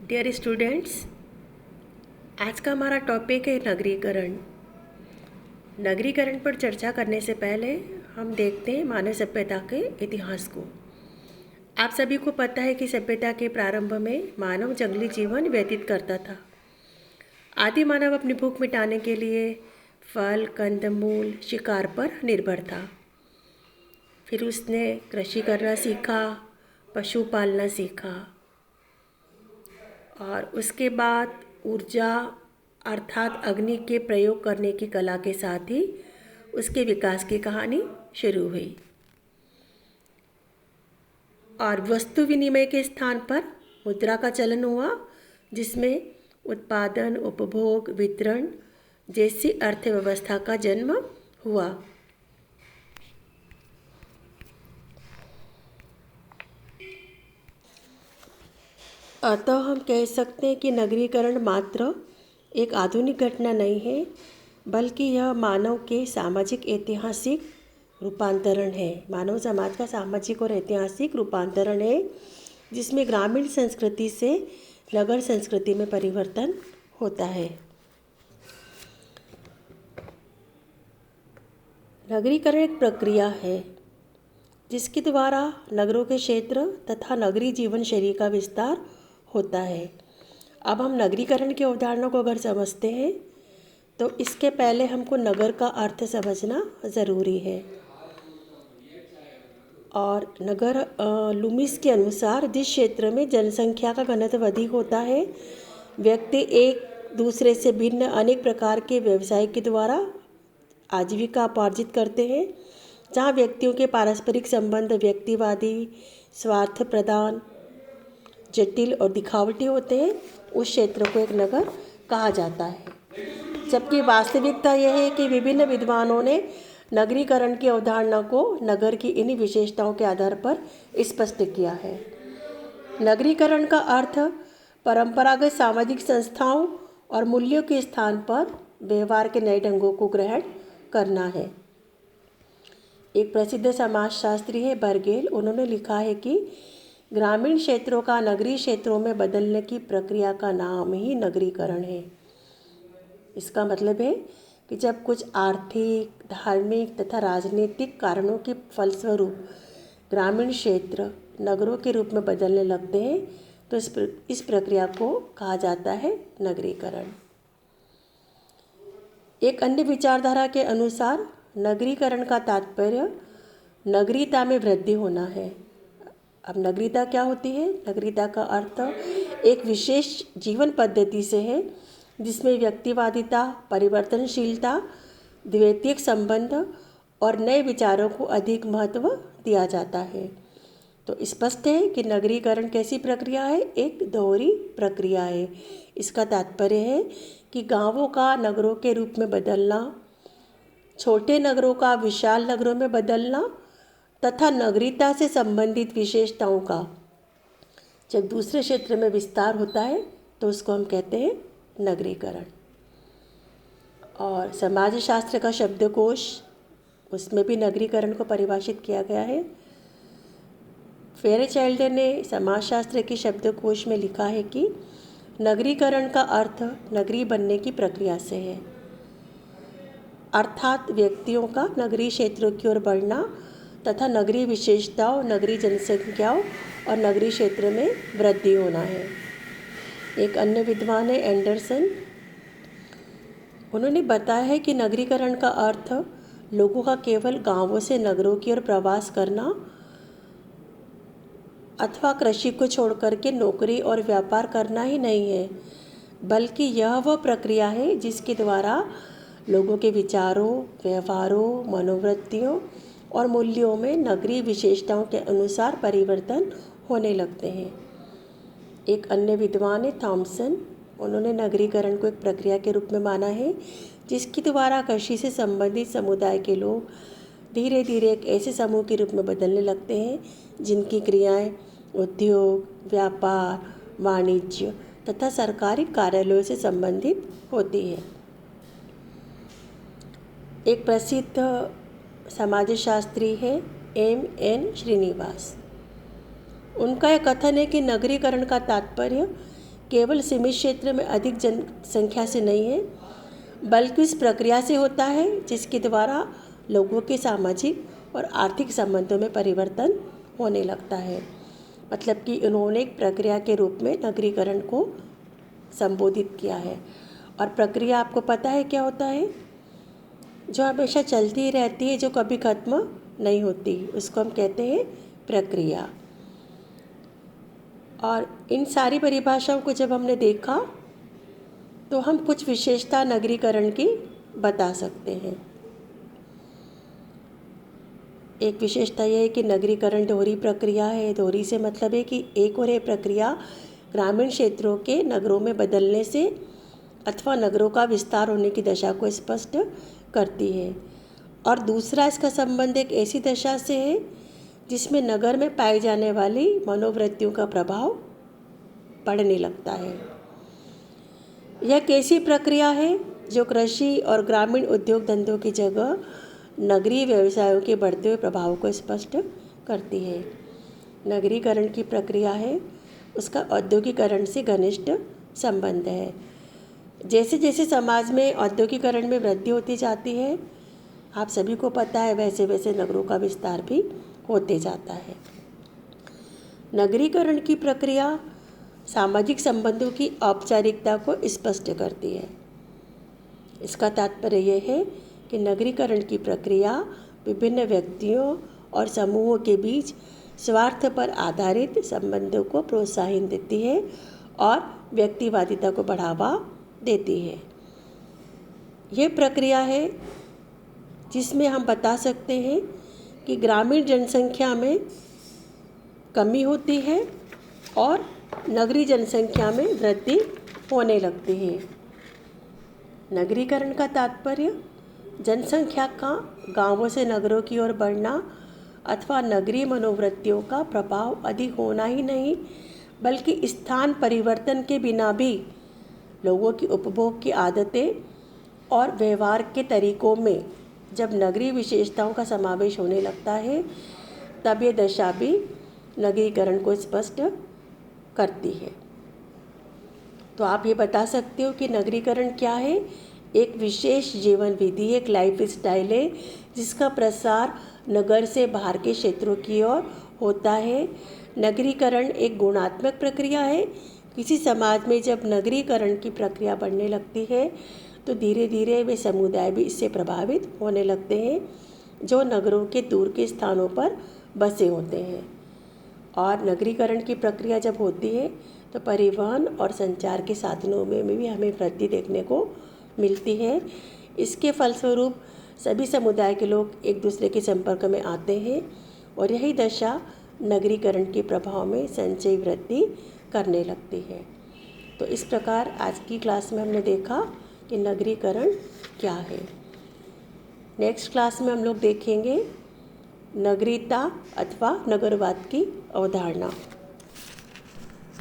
Dear students, आज का हमारा टॉपिक है नगरीकरण। नगरीकरण पर चर्चा करने से पहले हम देखते हैं मानव सभ्यता के इतिहास को। आप सभी को पता है कि सभ्यता के प्रारंभ में मानव जंगली जीवन व्यतीत करता था। आदि मानव अपनी भूख मिटाने के लिए फल, कंदमूल, शिकार पर निर्भर था। फिर उसने कृषि करना सीखा, पशु पालना सीखा और उसके बाद ऊर्जा अर्थात अग्नि के प्रयोग करने की कला के साथ ही उसके विकास की कहानी शुरू हुई। और वस्तु विनिमय के स्थान पर मुद्रा का चलन हुआ, जिसमें उत्पादन, उपभोग, वितरण जैसी अर्थव्यवस्था का जन्म हुआ। अतः हम कह सकते हैं कि नगरीकरण मात्र एक आधुनिक घटना नहीं है, बल्कि यह मानव के सामाजिक ऐतिहासिक रूपांतरण है। मानव समाज का सामाजिक और ऐतिहासिक रूपांतरण है, जिसमें ग्रामीण संस्कृति से नगर संस्कृति में परिवर्तन होता है। नगरीकरण एक प्रक्रिया है जिसके द्वारा नगरों के क्षेत्र तथा नगरीय जीवन शैली का विस्तार होता है। अब हम नगरीकरण की अवधारणा को अगर समझते हैं तो इसके पहले हमको नगर का अर्थ समझना ज़रूरी है। और नगर लुमिस के अनुसार जिस क्षेत्र में जनसंख्या का घनत्व अधिक होता है, व्यक्ति एक दूसरे से भिन्न अनेक प्रकार के व्यवसाय के द्वारा आजीविका उपार्जित करते हैं। जहाँ व्यक्तियों के पारस्परिक संबंध व्यक्तिवादी, स्वार्थ प्रधान, जटिल और दिखावटी होते हैं, उस क्षेत्र को एक नगर कहा जाता है। जबकि वास्तविकता यह है कि विभिन्न विद्वानों ने नगरीकरण की अवधारणा को नगर की इन्हीं विशेषताओं के आधार पर स्पष्ट किया है। नगरीकरण का अर्थ परंपरागत सामाजिक संस्थाओं और मूल्यों के स्थान पर व्यवहार के नए ढंगों को ग्रहण करना है। एक प्रसिद्ध समाजशास्त्री है बर्गेल। उन्होंने लिखा है कि ग्रामीण क्षेत्रों का नगरीय क्षेत्रों में बदलने की प्रक्रिया का नाम ही नगरीकरण है। इसका मतलब है कि जब कुछ आर्थिक, धार्मिक तथा राजनीतिक कारणों के फलस्वरूप ग्रामीण क्षेत्र नगरों के रूप में बदलने लगते हैं तो इस प्रक्रिया को कहा जाता है नगरीकरण। एक अन्य विचारधारा के अनुसार नगरीकरण का तात्पर्य नगरीयता में वृद्धि होना है। अब नगरीयता क्या होती है? नगरीयता का अर्थ एक विशेष जीवन पद्धति से है जिसमें व्यक्तिवादिता, परिवर्तनशीलता, द्वैतिक संबंध और नए विचारों को अधिक महत्व दिया जाता है। तो स्पष्ट है कि नगरीकरण कैसी प्रक्रिया है? एक दोहरी प्रक्रिया है। इसका तात्पर्य है कि गांवों का नगरों के रूप में बदलना, छोटे नगरों का विशाल नगरों में बदलना तथा नगरीयता से संबंधित विशेषताओं का जब दूसरे क्षेत्र में विस्तार होता है तो उसको हम कहते हैं नगरीकरण। और समाजशास्त्र का शब्दकोश, उसमें भी नगरीकरण को परिभाषित किया गया है। फेयरचाइल्ड ने समाजशास्त्र के शब्दकोश में लिखा है कि नगरीकरण का अर्थ नगरीय बनने की प्रक्रिया से है, अर्थात व्यक्तियों का नगरीय क्षेत्रों की ओर बढ़ना तथा नगरीय विशेषताओं, नगरीय जनसंख्याओं और नगरीय क्षेत्र में वृद्धि होना है। एक अन्य विद्वान है एंडरसन। उन्होंने बताया है कि नगरीकरण का अर्थ लोगों का केवल गांवों से नगरों की ओर प्रवास करना अथवा कृषि को छोड़कर के नौकरी और व्यापार करना ही नहीं है, बल्कि यह वह प्रक्रिया है जिसके द्वारा लोगों के विचारों, व्यवहारों, मनोवृत्तियों और मूल्यों में नगरीय विशेषताओं के अनुसार परिवर्तन होने लगते हैं। एक अन्य विद्वान है थॉमसन। उन्होंने नगरीकरण को एक प्रक्रिया के रूप में माना है जिसके द्वारा कृषि से संबंधित समुदाय के लोग धीरे धीरे एक ऐसे समूह के रूप में बदलने लगते हैं जिनकी क्रियाएं उद्योग, व्यापार, वाणिज्य तथा सरकारी कार्यालयों से संबंधित होती है। एक प्रसिद्ध समाजशास्त्री है M.N. श्रीनिवास। उनका यह कथन है कि नगरीकरण का तात्पर्य केवल सीमित क्षेत्र में अधिक जनसंख्या से नहीं है, बल्कि इस प्रक्रिया से होता है जिसके द्वारा लोगों के सामाजिक और आर्थिक संबंधों में परिवर्तन होने लगता है। मतलब कि उन्होंने एक प्रक्रिया के रूप में नगरीकरण को संबोधित किया है। और प्रक्रिया आपको पता है क्या होता है? जो हमेशा चलती ही रहती है, जो कभी खत्म नहीं होती, उसको हम कहते हैं प्रक्रिया। और इन सारी परिभाषाओं को जब हमने देखा तो हम कुछ विशेषता नगरीकरण की बता सकते हैं। एक विशेषता यह है कि नगरीकरण दोहरी प्रक्रिया है। दोहरी से मतलब है कि एक और ये प्रक्रिया ग्रामीण क्षेत्रों के नगरों में बदलने से अथवा नगरों का विस्तार होने की दशा को स्पष्ट करती है। और दूसरा, इसका संबंध एक ऐसी दशा से है जिसमें नगर में पाई जाने वाली मनोवृत्तियों का प्रभाव पड़ने लगता है। यह कैसी प्रक्रिया है जो कृषि और ग्रामीण उद्योग धंधों की जगह नगरीय व्यवसायों के बढ़ते हुए प्रभाव को स्पष्ट करती है। नगरीकरण की प्रक्रिया है, उसका औद्योगिकरण से घनिष्ठ संबंध है। जैसे जैसे समाज में औद्योगिकरण में वृद्धि होती जाती है, आप सभी को पता है, वैसे वैसे नगरों का विस्तार भी होते जाता है। नगरीकरण की प्रक्रिया सामाजिक संबंधों की औपचारिकता को स्पष्ट करती है। इसका तात्पर्य यह है कि नगरीकरण की प्रक्रिया विभिन्न व्यक्तियों और समूहों के बीच स्वार्थ पर आधारित संबंधों को प्रोत्साहन देती है और व्यक्तिवादिता को बढ़ावा देती है। ये प्रक्रिया है जिसमें हम बता सकते हैं कि ग्रामीण जनसंख्या में कमी होती है और नगरीय जनसंख्या में वृद्धि होने लगती है। नगरीकरण का तात्पर्य जनसंख्या का गांवों से नगरों की ओर बढ़ना अथवा नगरीय मनोवृत्तियों का प्रभाव अधिक होना ही नहीं, बल्कि स्थान परिवर्तन के बिना भी लोगों की उपभोग की आदतें और व्यवहार के तरीकों में जब नगरीय विशेषताओं का समावेश होने लगता है, तब ये दशा भी नगरीकरण को स्पष्ट करती है। तो आप ये बता सकते हो कि नगरीकरण क्या है? एक विशेष जीवन विधि, एक लाइफ स्टाइल है जिसका प्रसार नगर से बाहर के क्षेत्रों की ओर होता है। नगरीकरण एक गुणात्मक प्रक्रिया है। किसी समाज में जब नगरीकरण की प्रक्रिया बढ़ने लगती है तो धीरे धीरे वे समुदाय भी इससे प्रभावित होने लगते हैं जो नगरों के दूर के स्थानों पर बसे होते हैं। और नगरीकरण की प्रक्रिया जब होती है तो परिवहन और संचार के साधनों में भी हमें वृद्धि देखने को मिलती है। इसके फलस्वरूप सभी समुदाय के लोग एक दूसरे के संपर्क में आते हैं और यही दशा नगरीकरण के प्रभाव में संचयी वृद्धि करने लगती है। तो इस प्रकार आज की क्लास में हमने देखा कि नगरीकरण क्या है। नेक्स्ट क्लास में हम लोग देखेंगे नगरीयता अथवा नगरवाद की अवधारणा।